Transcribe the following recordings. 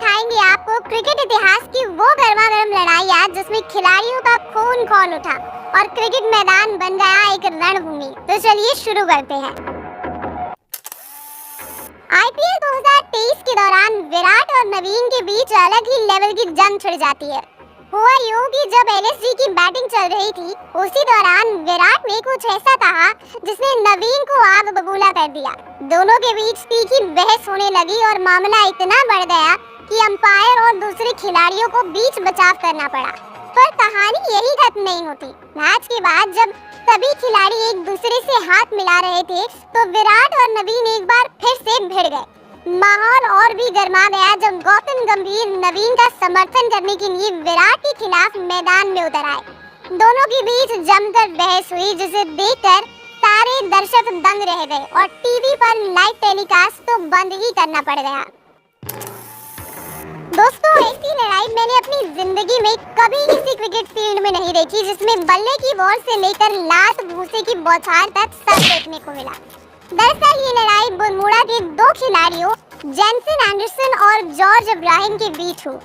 दिखाएंगे आपको क्रिकेट इतिहास की वो गर्मागर्म लड़ाइयाँ जिसमें खिलाड़ियों का खून खौल उठा और क्रिकेट मैदान बन गया एक रणभूमि। तो चलिए शुरू करते हैं। आईपीएल 2023 के दौरान विराट और नवीन के बीच अलग ही लेवल की जंग छिड़ जाती है। हुआ यूं कि जब एलएसजी की बैटिंग चल रही थी, उसी दौरान विराट ने कुछ ऐसा कहा जिसने नवीन को आग बबूला कर दिया। दोनों के बीच तीखी बहस होने लगी और मामला इतना बढ़ गया कि अंपायर और दूसरे खिलाड़ियों को बीच बचाव करना पड़ा। पर कहानी यही खत्म नहीं होती। मैच के बाद जब सभी खिलाड़ी एक दूसरे से हाथ मिला रहे थे, तो विराट और नवीन एक बार फिर से भिड़ गए। माहौल और भी गर्मा गया जब गौतम गंभीर नवीन का समर्थन करने के लिए विराट के खिलाफ मैदान में उतर आए। दोनों के बीच जमकर बहस हुई, जिसे देखकर सारे दर्शक दंग रह गए और टीवी पर लाइव टेलीकास्ट तो बंद ही करना पड़ गया। दोस्तों, ऐसी लड़ाई मैंने अपनी जिंदगी में कभी किसी क्रिकेट फील्ड में नहीं देखी, जिसमें बल्ले की बॉल से लेकर लात भूसे की बौछार तक सब देखने को मिला। दरअसल ये लड़ाई बरमूडा के दो खिलाड़ियों जेसन एंडरसन और जॉर्ज इब्राहिम के बीच हुई।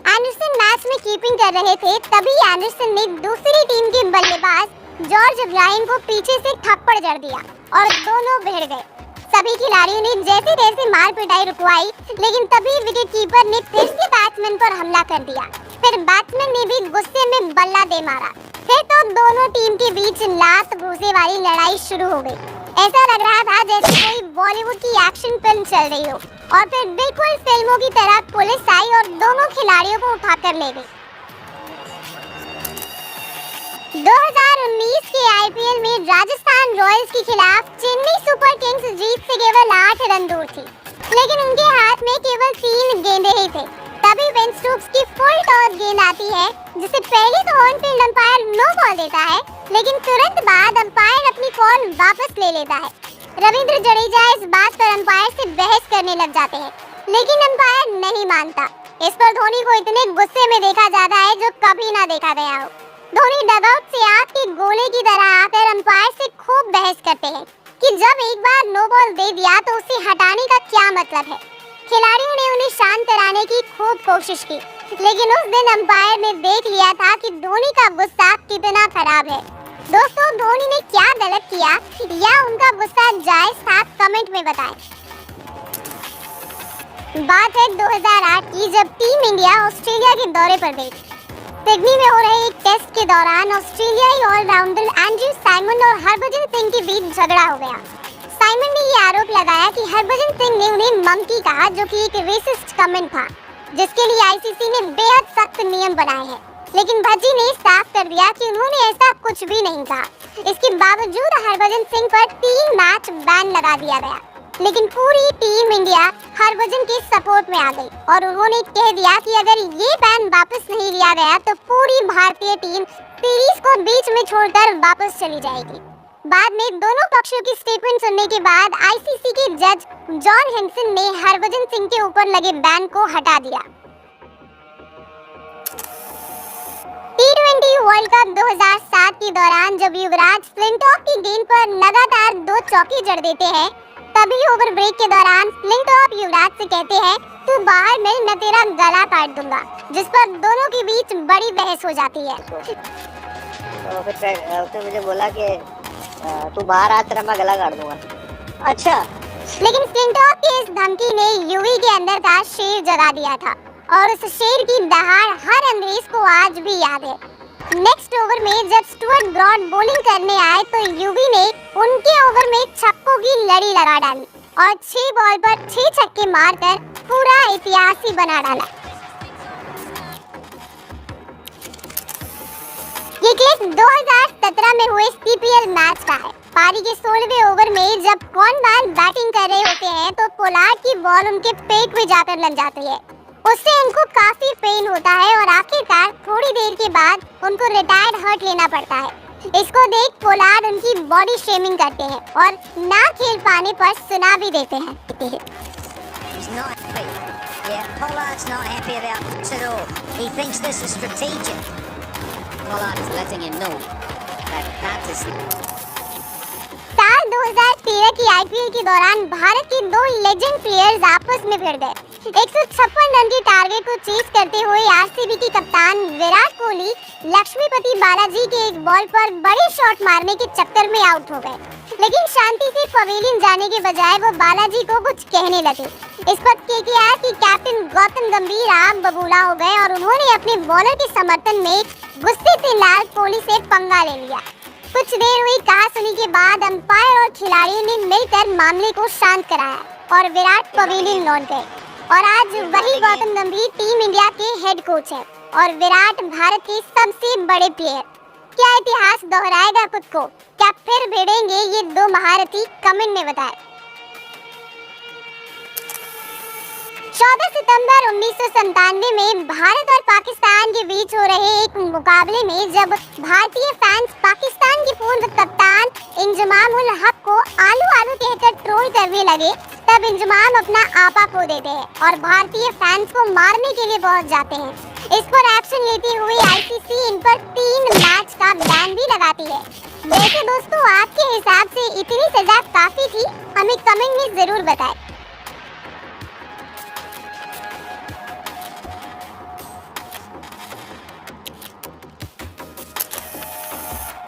एंडरसन मैच में कीपिंग कर रहे थे, तभी एंडरसन ने दूसरी टीम के बल्लेबाज जॉर्ज इब्राहिम को पीछे से थप्पड़ जड़ दिया और दोनों भिड़ गए। सभी खिलाड़ियों ने जैसे तैसे मार पिटाई रुकवाई, लेकिन तभी विकेटकीपर ने फिर से बैट्समैन पर हमला कर दिया। फिर बैट्समैन ने भी गुस्से में बल्ला दे मारा। फिर तो दोनों टीम के बीच लात भूसे वाली लड़ाई शुरू हो गई। ऐसा लग रहा था जैसे कोई बॉलीवुड की एक्शन फिल्म चल रही हो। और फिर बिल्कुल फिल्मों की तरह पुलिस आई और दोनों खिलाड़ियों को उठाकर ले गई। 2019 के आईपीएल में राजस्थान रॉयल्स के खिलाफ चेन्नई सुपर किंग्स जीत से केवल 8 रन दूर थी, लेकिन उनके हाथ में केवल 3 गेंदें ही थे। तभी बेन स्टोक्स की फुल टॉस गेंद आती है, जिसे पहले तो on field umpire no ball देता है, लेकिन तुरंत बाद अंपायर अपनी कॉल वापस ले लेता है। रविंद्र जडेजा इस बात पर अंपायर से बहस करने लग जाते हैं, लेकिन अंपायर नहीं मानता। इस पर धोनी को इतने गुस्से में देखा जाता है जो कभी ना देखा गया हो। धोनी डगआउट से आग के गोले की तरह आकर अंपायर से खूब बहस करते हैं कि जब एक बार नो बॉल दे दिया तो उसे हटाने का क्या मतलब है। खिलाड़ियों ने उन्हें शांत कराने की खूब कोशिश की, लेकिन उस दिन अंपायर ने देख लिया था कि धोनी का गुस्सा कितना खराब है। दोस्तों, धोनी ने क्या गलत किया या उनका गुस्सा जायज था, कमेंट में बताएं। बात है 2008 की, जब टीम इंडिया ऑस्ट्रेलिया के दौरे पर गई। सिडनी में हो रहे एक टेस्ट के दौरान ऑस्ट्रेलियाई ऑलराउंडर एंड्रयू साइमन और हरभजन सिंह के बीच झगड़ा हो गया। साइमन ने ये आरोप लगाया कि हरभजन सिंह ने उन्हें मंकी कहा, जो कि एक रेसिस्ट कमेंट था, जिसके लिए आईसीसी ने बेहद सख्त नियम बनाए हैं। लेकिन भज्जी ने साफ कर दिया कि उन्होंने ऐसा कुछ भी नहीं कहा। इसके बावजूद हरभजन सिंह पर 3 मैच बैन लगा दिया गया, लेकिन पूरी टीम इंडिया हरभजन के सपोर्ट में आ गई और उन्होंने कह दिया कि अगर ये बैन वापस नहीं लिया गया तो पूरी भारतीय टीम सीरीज को बीच में छोड़कर वापस चली जाएगी। बाद में दोनों पक्षों की स्टेटमेंट सुनने के बाद आईसीसी के जज जॉन हेंसन ने हरभजन सिंह के ऊपर लगे बैन को हटा दिया। T20 वर्ल्ड कप 2007 के दौरान जब युवराज फ्लिंटॉक की गेंद पर लगातार 2 चौके जड़ देते हैं, तभी ओवर ब्रेक के दौरान फ्लिंटॉक युवराज से कहते हैं, तू बाहर मिल, मैं तेरा गला काट दूंगा, जिस पर दोनों के बीच बड़ी बहस हो जाती है। तो फिर उसने मुझे बोला कि तू बाहर आ, तेरा मैं गला काट दूंगा। अच्छा, लेकिन फ्लिंटॉक की इस धमकी ने यूवी के अंदर का शेर जगा दिया था और उस शेर की दहाड़ हर अंग्रेज को आज भी याद है। नेक्स्ट ओवर में जब स्टुअर्ट ब्रॉड बॉलिंग करने आए तो यूवी ने उनके ओवर में छक्कों की लड़ी लगा डाली और 6 बॉल पर 6 छक्के मारकर पूरा इतिहास ही बना डाला। ये क्लिप 2017 में हुए सीपीएल मैच का है। पारी के 16वें ओवर में जब कॉर्नवाल बैटिंग कर रहे होते हैं तो पोलार्ड की बॉल उनके पेट में जाकर लग जाती है। उससे उनको काफी पेन होता है और आखिरकार थोड़ी देर के बाद उनको रिटायर्ड हर्ट लेना पड़ता है। इसको देख पोलार्ड उनकी बॉडी शेमिंग करते हैं और ना खेल पाने पर सुना भी देते हैं। साल 2013 की आईपीएल के दौरान भारत के 2 लेजेंड प्लेयर्स आपस में भिड़ गए। 156 रन के टारगेट को चेस करते हुए आरसीबी के कप्तान विराट कोहली लक्ष्मीपति बालाजी के एक बॉल पर बड़े शॉट मारने के चक्कर में आउट हो गए, लेकिन शांति से पवेलियन जाने के बजाय वो बालाजी को कुछ कहने लगे। इस पर केकेआर की कैप्टन गौतम गंभीर आग बबूला हो गए और उन्होंने अपने बॉलर के समर्थन में गुस्से से लाल कोहली से पंगा ले लिया। कुछ देर हुई कहासुनी के बाद अंपायर और खिलाड़ियों ने मिलकर मामले को शांत कराया और विराट पवेलियन लौट गए। और आज वही गौतम गंभीर टीम इंडिया के हेड कोच है और विराट भारत के सबसे बड़े प्लेयर। क्या इतिहास दोहराएगा खुद को? क्या फिर भिड़ेंगे ये दो महारथी? कमेंट में बताएं। 14 सितंबर 1997 में भारत और पाकिस्तान के बीच हो रहे एक मुकाबले में जब भारतीय फैंस पाकिस्तान के पूर्व कप्तान इंजमाम उल हक को आलू आलू कहकर ट्रोल करने लगे, तब इंजमाम अपना आपा खो देते हैं और भारतीय फैंस को मारने के लिए पहुंच जाते हैं। इस पर एक्शन लेते हुए आईसीसी इन पर 3 मैच का बैन भी लगाती है। वैसे दोस्तों, आपके हिसाब से इतनी सजा काफी थी? हमें कमेंट में जरूर बताएं।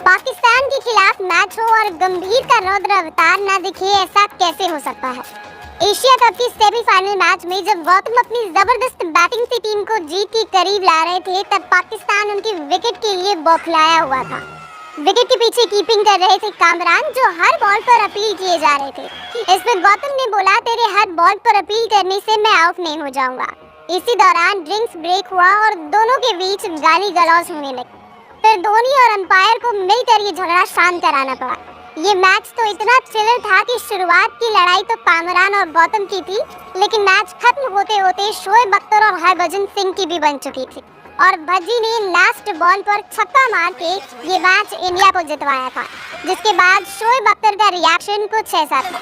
पाकिस्तान के खिलाफ मैच हो और गंभीर का रौद्र अवतार ना दिखे, ऐसा कैसे हो सकता है? एशिया कप के सेमीफाइनल मैच में जब गौतम अपनी जबरदस्त बैटिंग से टीम को जीत के करीब ला रहे थे, तब पाकिस्तान उनके विकेट के लिए बौखलाया हुआ था। विकेट के पीछे कीपिंग कर रहे थे कामरान, जो हर बॉल पर अपील किए जा रहे थे। इस पर गौतम ने बोला, तेरे हर बॉल पर अपील करने से मैं आउट नहीं हो जाऊंगा। इसी दौरान ड्रिंक्स ब्रेक हुआ और दोनों के बीच गाली गलौज होने लगी। फिर धोनी और अंपायर को मिलकर ये झगड़ा शांत कराना पड़ा। ये मैच तो इतना थ्रिलर था कि शुरुआत की लड़ाई तो कामरान और गौतम की थी, लेकिन मैच खत्म होते होते शोएब अख्तर और हरभजन सिंह की भी बन चुकी थी और भज्जी ने लास्ट बॉल पर छक्का मार के ये मैच इंडिया को जितवाया था, जिसके बाद शोएब अख्तर का रिएक्शन कुछ ऐसा था।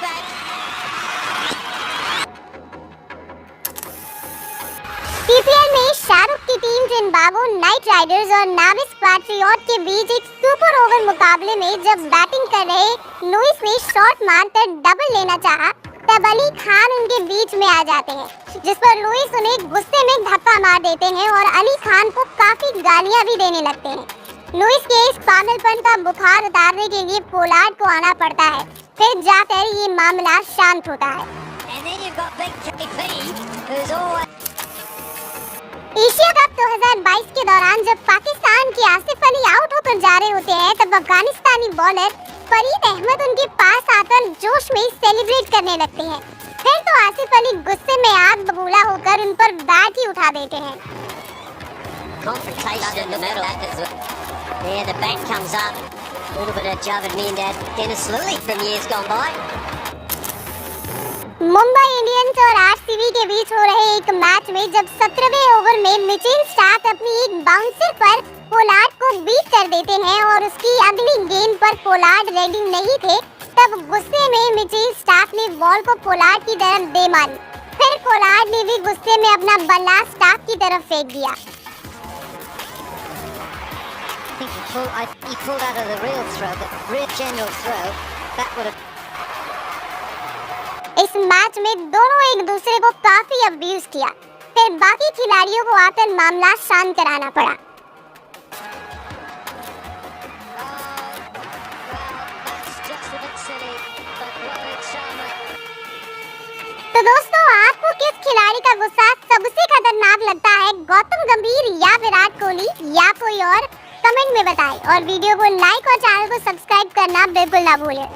पीपीएल में शाहरुख की टीम जिम्बाब्वे नाइट राइडर्स और नाविस पैट्रियट के बीच एक सुपर ओवर मुकाबले में जब बैटिंग कर रहे लुइस ने शॉट मारकर डबल लेना चाहा, तब अली खान उनके बीच में आ जाते हैं, जिस पर लुइस उन्हें गुस्से में धक्का मार देते हैं और अली खान को काफी गालियां भी देने लगते हैं। लुइस के इस पागलपन का बुखार उतारने के लिए पोलार्ड को आना पड़ता है, फिर जाकर ये मामला शांत होता है। एशिया कप 2022 के दौरान जब पाकिस्तान के आसिफ अली आउट होकर जा रहे होते हैं, तब अफगानिस्तानी बॉलर फरीद अहमद उनके पास आकर जोश में सेलिब्रेट करने लगते हैं। फिर तो आसिफ अली गुस्से में आग बबूला होकर उन पर बैट ही उठा देते हैं। मुंबई इंडियंस और आरसीबी के बीच हो रहे एक मैच में जब 17वें ओवर में मिचेल स्टार्क अपनी एक बाउंसर पर पोलार्ड को बीट कर देते हैं और उसकी अगली गेंद पर पोलार्ड रेडी नहीं थे, तब गुस्से में मिचेल स्टार्क ने बॉल को पोलार्ड की तरफ दे मारी। फिर पोलार्ड ने भी गुस्से में अपना बल्ला स्टार्क की तरफ फेंक दिया। इस मैच में दोनों एक दूसरे को काफी अब्यूज किया, फिर बाकी खिलाड़ियों को आकर मामला शांत कराना पड़ा। तो दोस्तों, आपको किस खिलाड़ी का गुस्सा सबसे खतरनाक लगता है? गौतम गंभीर या विराट कोहली या कोई और? कमेंट में बताएं और वीडियो को लाइक और चैनल को सब्सक्राइब करना बिल्कुल ना भूलें।